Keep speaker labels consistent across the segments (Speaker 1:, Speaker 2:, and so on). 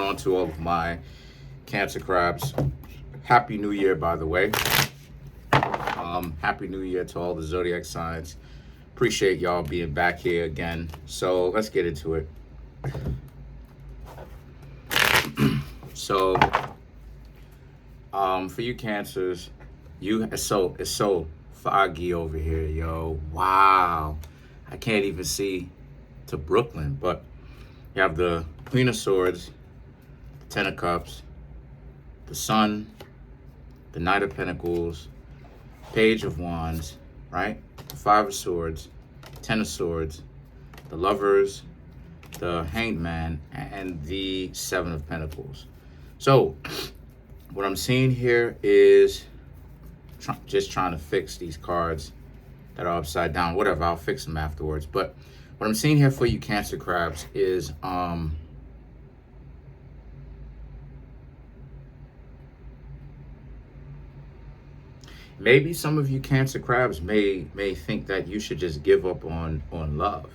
Speaker 1: on to all of my Cancer crabs? Happy New Year, by the way. Happy New Year to all the zodiac signs. Appreciate y'all being back here again. So let's get into it. So, for you Cancers, it's so foggy over here, yo. Wow, I can't even see to Brooklyn. But you have the Queen of Swords, the Ten of Cups, the Sun, the Knight of Pentacles, Page of Wands, right? The Five of Swords, Ten of Swords, the Lovers, the Hanged Man, and the Seven of Pentacles. So what I'm seeing here is just trying to fix these cards that are upside down. Whatever, I'll fix them afterwards. But what I'm seeing here for you Cancer crabs is maybe some of you Cancer crabs may think that you should just give up on love.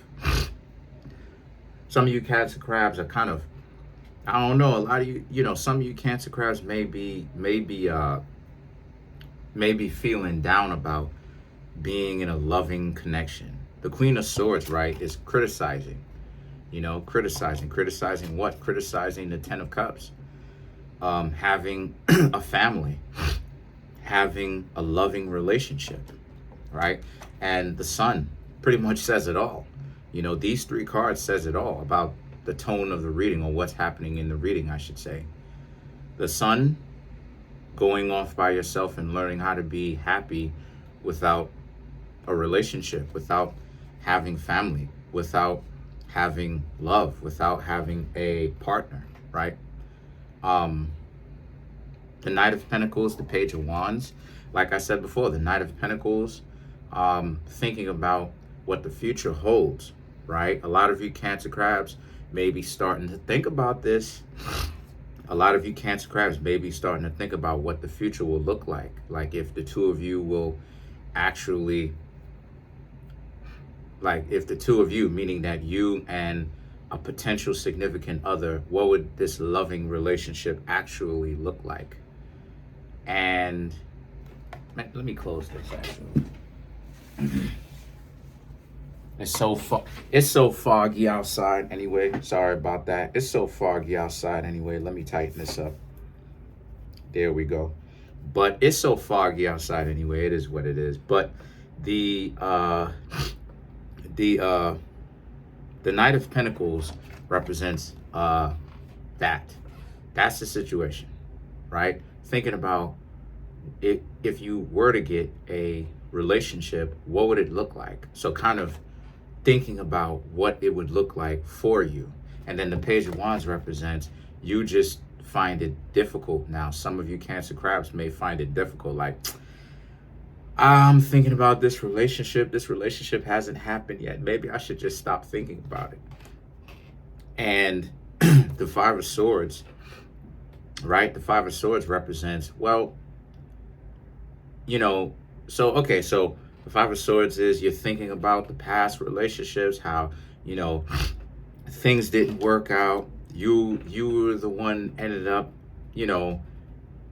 Speaker 1: Some of you Cancer crabs are kind of, I don't know, a lot of you, some of you Cancer crabs may be feeling down about being in a loving connection. The Queen of Swords, right, is criticizing, criticizing what? Criticizing the Ten of Cups, having a family, having a loving relationship, right? And the Sun pretty much says it all. These three cards says it all about the tone of the reading, or what's happening in the reading, I should say. The Sun, going off by yourself and learning how to be happy without a relationship, without having family, without having love, without having a partner, right? The Knight of Pentacles, the Page of Wands. Like I said before, the Knight of Pentacles, thinking about what the future holds, right? A lot of you Cancer crabs may be starting to think about this. A lot of you Cancer crabs may be starting to think about what the future will look like. Like if the two of you will actually, if the two of you, meaning that you and a potential significant other, what would this loving relationship actually look like? And let me close this actually. It's so foggy outside anyway. Sorry about that. It's so foggy outside anyway. Let me tighten this up. There we go. But it's so foggy outside anyway. It is what it is. But the Knight of Pentacles represents that. That's the situation, right? Thinking about if you were to get a relationship, what would it look like? So kind of thinking about what it would look like for you. And then the Page of Wands represents you just find it difficult now. Some of you Cancer crabs may find it difficult, like, I'm thinking about this relationship. This relationship hasn't happened yet. Maybe I should just stop thinking about it. And the Five of Swords, right? The Five of Swords represents, well, so the Five of Swords is you're thinking about the past relationships, how, things didn't work out. You were the one ended up,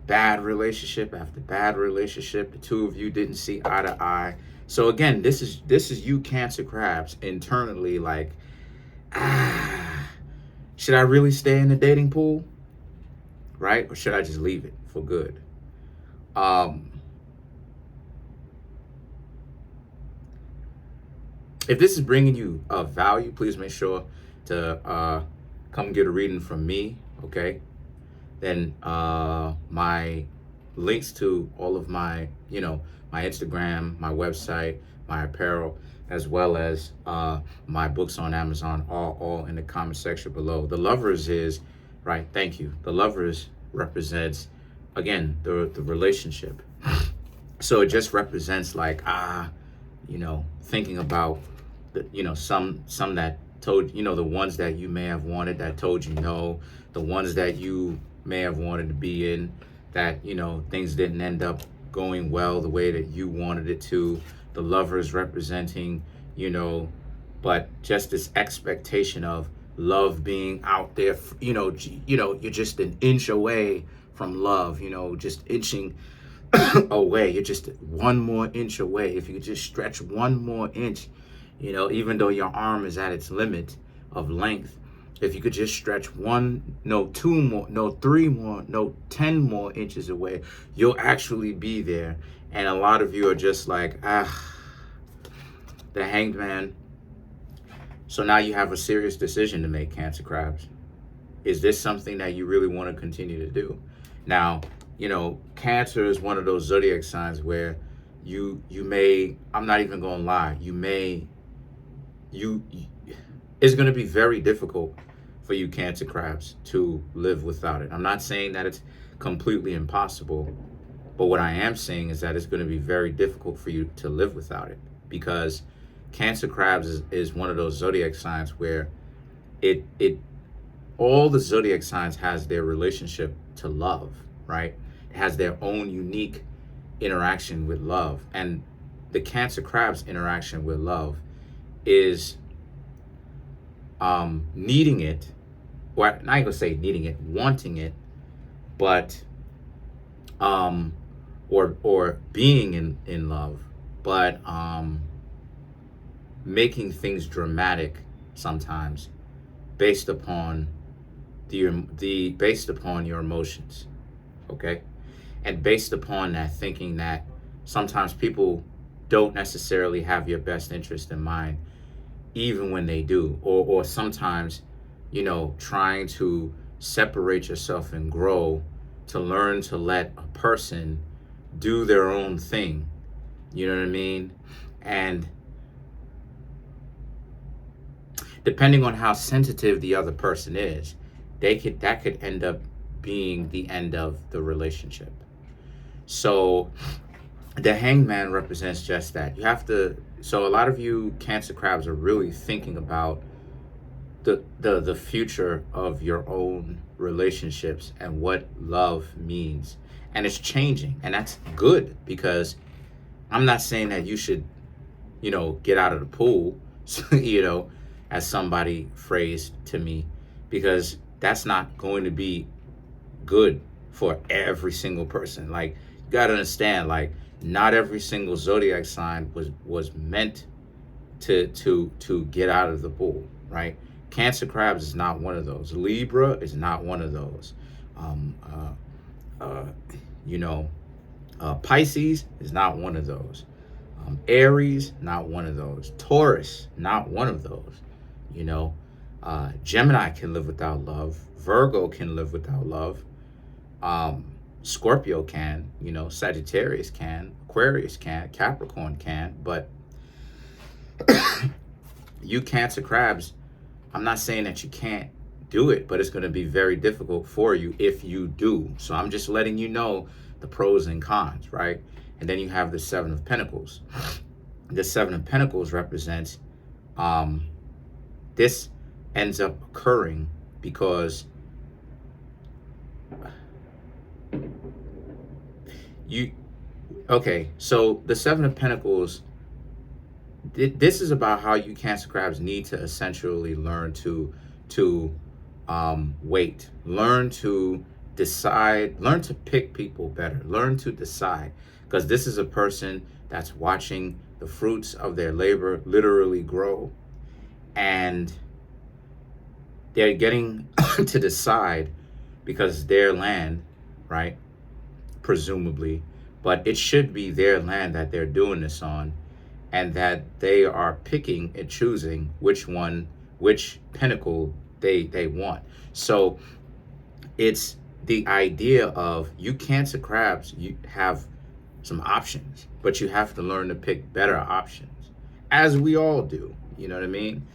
Speaker 1: bad relationship after bad relationship. The two of you didn't see eye to eye. So again, this is you Cancer crabs internally like, should I really stay in the dating pool? Right? Or should I just leave it for good? If this is bringing you value, please make sure to come get a reading from me, okay? Then my links to all of my, my Instagram, my website, my apparel, as well as my books on Amazon, all in the comment section below. The Lovers is, right, thank you. The Lovers represents, again, the relationship. So it just represents like, thinking about, some that told, the ones that you may have wanted that told you no, the ones that you may have wanted to be in that, things didn't end up going well the way that you wanted it to. The Lovers representing, but just this expectation of love being out there, you're just an inch away from love, just inching away. You're just 1 more inch away. If you could just stretch 1 more inch, even though your arm is at its limit of length, if you could just stretch 2 more, no, 3 more, no, 10 more inches away, you'll actually be there. And a lot of you are just like, the Hanged Man. So now you have a serious decision to make, Cancer Crabs. Is this something that you really want to continue to do? Now, Cancer is one of those zodiac signs where you may, I'm not even going to lie, it's going to be very difficult for you Cancer Crabs to live without it. I'm not saying that it's completely impossible, but what I am saying is that it's going to be very difficult for you to live without it, because Cancer Crabs is one of those zodiac signs where all the zodiac signs has their relationship to love, right? It has their own unique interaction with love. And the Cancer Crab's interaction with love is needing it, or not even gonna say needing it, wanting it, but or being in love, but making things dramatic sometimes based upon based upon your emotions, okay? And based upon that, thinking that sometimes people don't necessarily have your best interest in mind, even when they do, or sometimes, trying to separate yourself and grow, to learn to let a person do their own thing, you know what I mean? And depending on how sensitive the other person is, that could end up being the end of the relationship. So the Hanged Man represents just that. So a lot of you Cancer Crabs are really thinking about the future of your own relationships and what love means. And it's changing, and that's good, because I'm not saying that you should, get out of the pool, as somebody phrased to me, because that's not going to be good for every single person. Like, you got to understand, like, not every single zodiac sign was meant to get out of the pool, right? Cancer Crabs is not one of those. Libra is not one of those. Pisces is not one of those. Aries, not one of those. Taurus, not one of those. Gemini can live without love. Virgo can live without love. Scorpio can, Sagittarius can, Aquarius can, Capricorn can, but you Cancer Crabs, I'm not saying that you can't do it, but it's going to be very difficult for you if you do. So I'm just letting you know the pros and cons, right? And then you have the Seven of Pentacles. The Seven of Pentacles represents, this ends up occurring because so the Seven of Pentacles, this is about how you Cancer Crabs need to essentially learn to wait, learn to decide, learn to pick people better, learn to decide, because this is a person that's watching the fruits of their labor literally grow, and they're getting to decide because it's their land, right? Presumably, but it should be their land that they're doing this on, and that they are picking and choosing which pentacle they want. So it's the idea of you Cancer Crabs, you have some options, but you have to learn to pick better options, as we all do, you know what I mean?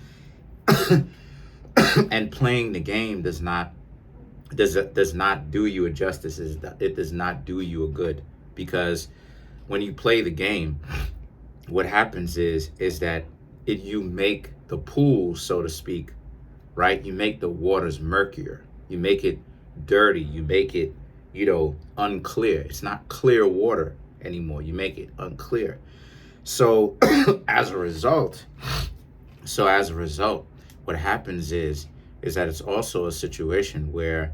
Speaker 1: And playing the game does not do you a justice. It does not do you a good, because when you play the game, what happens is that you make the pool, so to speak, right? You make the waters murkier. You make it dirty. You make it, unclear. It's not clear water anymore. You make it unclear. So as a result, what happens is is that it's also a situation where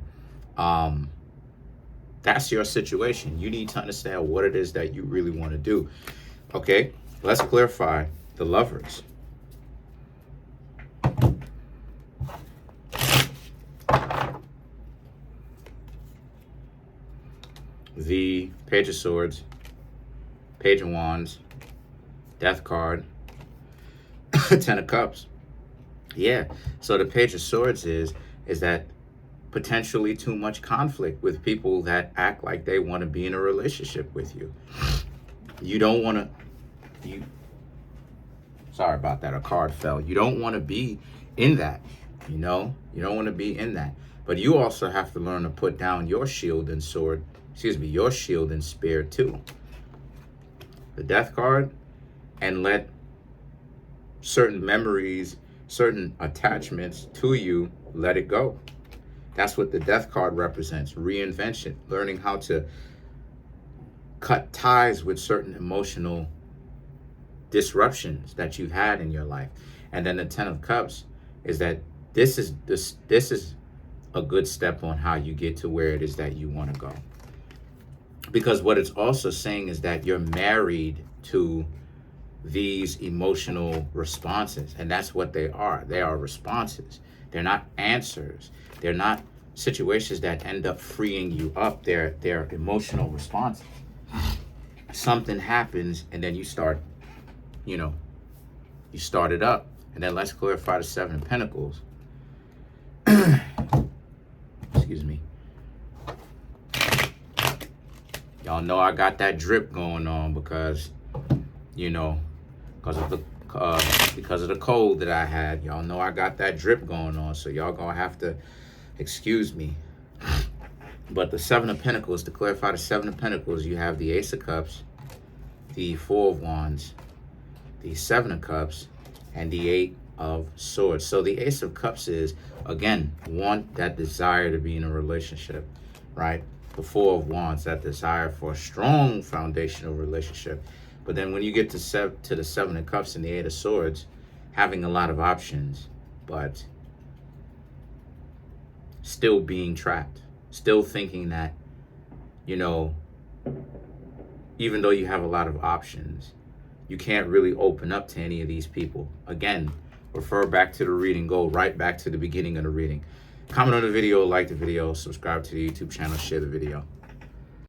Speaker 1: that's your situation. You need to understand what it is that you really want to do. Okay, let's clarify the Lovers. The Page of Swords, Page of Wands, Death card, Ten of Cups. Yeah, so the Page of Swords is that potentially too much conflict with people that act like they want to be in a relationship with you. You don't want to, sorry about that, a card fell. You don't want to be in that, you know? You don't want to be in that. But you also have to learn to put down your shield and sword, your shield and spear too. The Death card, and let certain memories, certain attachments to you, let it go. That's what the Death card represents. Reinvention, learning how to cut ties with certain emotional disruptions that you've had in your life. And then the Ten of Cups is that this is a good step on how you get to where it is that you want to go. Because what it's also saying is that you're married to these emotional responses, and that's what they are. They are responses. They're not answers. They're not situations that end up freeing you up. They're emotional responses. Something happens, and then you start, you start it up. And then let's clarify the Seven of Pentacles. Excuse me. Y'all know I got that drip going on because, because of the cold that I had. Y'all know I got that drip going on, so y'all gonna have to excuse me. But the Seven of Pentacles, to clarify the Seven of Pentacles, you have the Ace of Cups, the Four of Wands, the Seven of Cups, and the Eight of Swords. So the Ace of Cups is, again, that desire to be in a relationship, right? The Four of Wands, that desire for a strong foundational relationship. But then when you get to the Seven of Cups and the Eight of Swords, having a lot of options, but still being trapped, still thinking that, even though you have a lot of options, you can't really open up to any of these people. Again, refer back to the reading, go right back to the beginning of the reading. Comment on the video, like the video, subscribe to the YouTube channel, share the video.